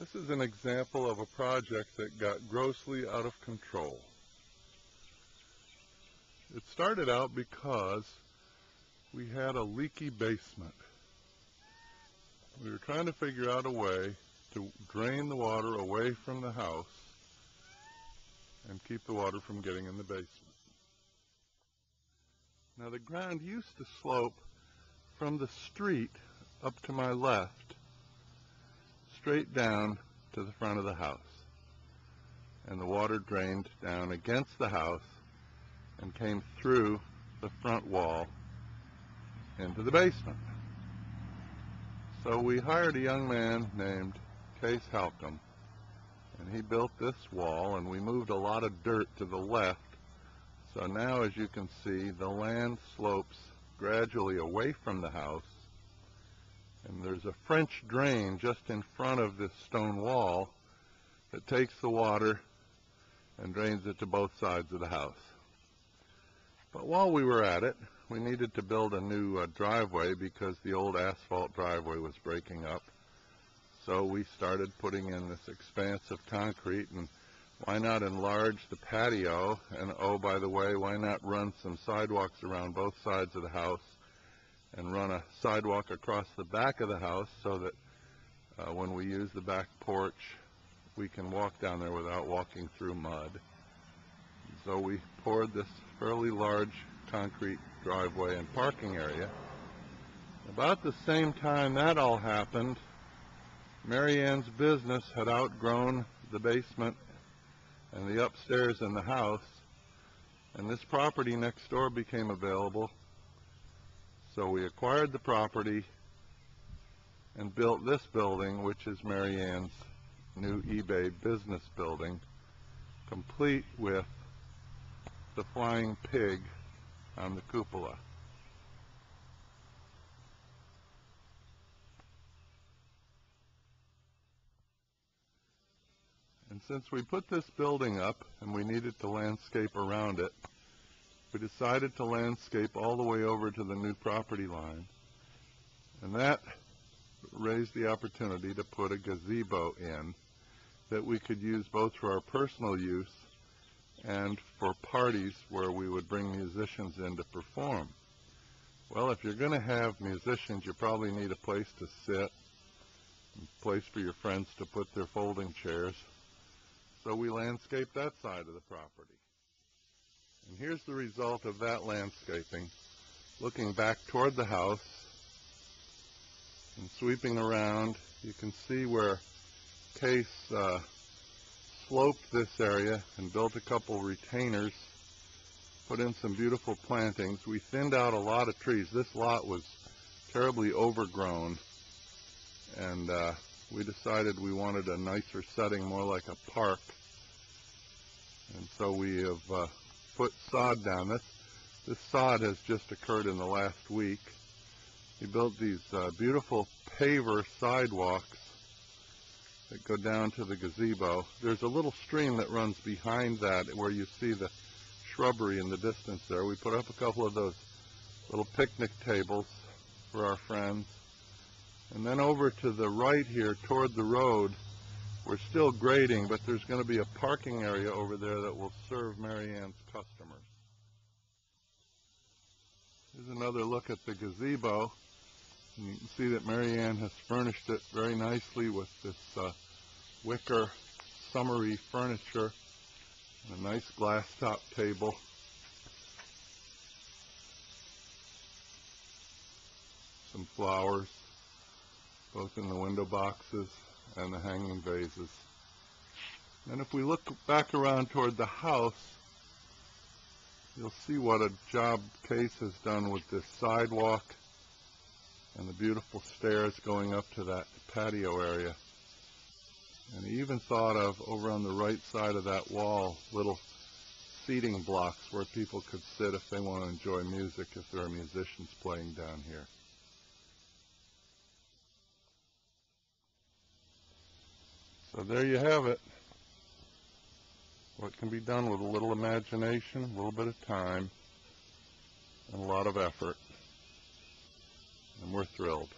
This is an example of a project that got grossly out of control. It started out because we had a leaky basement. We were trying to figure out a way to drain the water away from the house and keep the water from getting in the basement. Now the ground used to slope from the street up to my left, straight down to the front of the house. And the water drained down against the house and came through the front wall into the basement. So we hired a young man named Case Halcomb, and he built this wall, and we moved a lot of dirt to the left. So now, as you can see, the land slopes gradually away from the house, and there's a French drain just in front of this stone wall that takes the water and drains it to both sides of the house. But while we were at it, we needed to build a new driveway because the old asphalt driveway was breaking up. So we started putting in this expanse of concrete, and why not enlarge the patio? And oh, by the way, why not run some sidewalks around both sides of the house and run a sidewalk across the back of the house so that when we use the back porch, we can walk down there without walking through mud. So we poured this fairly large concrete driveway and parking area. About the same time that all happened, Mary Ann's business had outgrown the basement and the upstairs in the house, and this property next door became available. So we acquired the property and built this building, which is Mary Ann's new eBay business building, complete with the flying pig on the cupola. And since we put this building up and we needed to landscape around it, we decided to landscape all the way over to the new property line. And that raised the opportunity to put a gazebo in that we could use both for our personal use and for parties where we would bring musicians in to perform. Well, if you're going to have musicians, you probably need a place to sit, a place for your friends to put their folding chairs. So we landscaped that side of the property. And here's the result of that landscaping. Looking back toward the house and sweeping around, you can see where Case sloped this area and built a couple retainers, put in some beautiful plantings. We thinned out a lot of trees. This lot was terribly overgrown, and we decided we wanted a nicer setting, more like a park. And so we have put sod down. This sod has just occurred in the last week. We built these beautiful paver sidewalks that go down to the gazebo. There's a little stream that runs behind that where you see the shrubbery in the distance there. We put up a couple of those little picnic tables for our friends. And then over to the right here toward the road, we're still grading, but there's going to be a parking area over there that will serve Mary Ann's customers. Here's another look at the gazebo. And you can see that Mary Ann has furnished it very nicely with this wicker summery furniture and a nice glass top table. Some flowers, both in the window boxes and the hanging vases. And if we look back around toward the house, you'll see what a job Case has done with this sidewalk and the beautiful stairs going up to that patio area. And he even thought of, over on the right side of that wall, little seating blocks where people could sit if they want to enjoy music, if there are musicians playing down here. So there you have it. What can be done with a little imagination, a little bit of time, and a lot of effort. And we're thrilled.